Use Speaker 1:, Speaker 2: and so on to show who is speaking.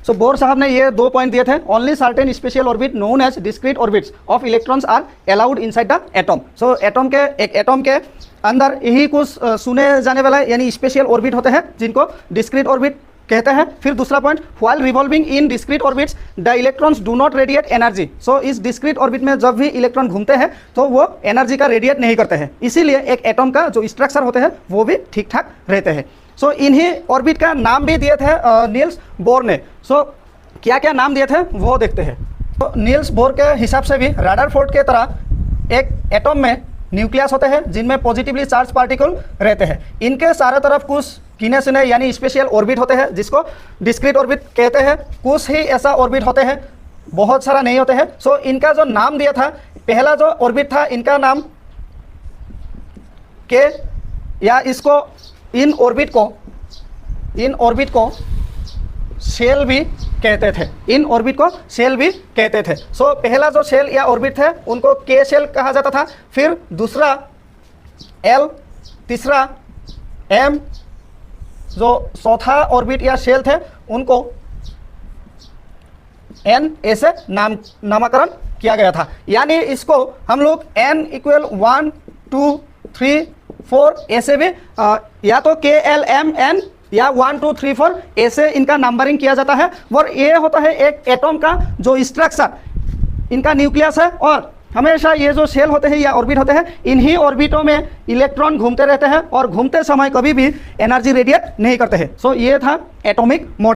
Speaker 1: So bore साहब ने ये 2 पॉइंट दिए थे। Only certain special orbit known as discrete orbits of electrons are allowed inside the atom. So एक atom के अंदर यही कुछ सुने जाने वाला यानी स्पेशल ऑर्बिट होते हैं जिनको डिस्क्रीट ऑर्बिट कहते हैं। फिर दूसरा point, while revolving in discrete orbits the electrons do not radiate energy. So इस डिस्क्रीट ऑर्बिट में जब भी इलेक्ट्रॉन घूमते हैं तो वो एनर्जी का रेडिएट नहीं करते हैं, इसीलिए एक एटम का जो स्ट्रक्चर होते हैं वो भी ठीक ठाक रहते हैं। सो इन्हीं ऑर्बिट का नाम भी दिए थे नील्स बोर ने। सो क्या क्या नाम दिए थे वो देखते हैं। तो नील्स बोर के हिसाब से भी रदरफोर्ड के तरह एक एटम में न्यूक्लियस होते हैं जिनमें पॉजिटिवली चार्ज पार्टिकल रहते हैं। इनके सारे तरफ कुछ गिने सुने यानी स्पेशल ऑर्बिट होते हैं जिसको डिस्क्रीट ऑर्बिट कहते हैं। कुछ ही ऐसा ऑर्बिट होते हैं, बहुत सारा नहीं होते हैं। सो इनका जो नाम दिया था, पहला जो ऑर्बिट था इनका नाम के या इसको इन ऑर्बिट को शेल भी कहते थे। इन ऑर्बिट को शेल भी कहते थे। सो पहला जो शेल या ऑर्बिट थे उनको के शेल कहा जाता था, फिर दूसरा एल, तीसरा एम, जो चौथा ऑर्बिट या शेल थे उनको एन ऐसे नामकरण किया गया था। यानी इसको हम लोग एन इक्वल 1 2 3 4 ऐसे भी या तो के एल एम एन या 1 2 3 4 ऐसे इनका नंबरिंग किया जाता है। और ये होता है एक एटम का जो स्ट्रक्चर, इनका न्यूक्लियस है। और हमेशा ये जो सेल होते हैं या ऑर्बिट होते हैं, इन्हीं ऑर्बिटों में इलेक्ट्रॉन घूमते रहते हैं और घूमते समय कभी भी एनर्जी रेडिएट नहीं करते हैं। सो ये था एटॉमिक मॉडल।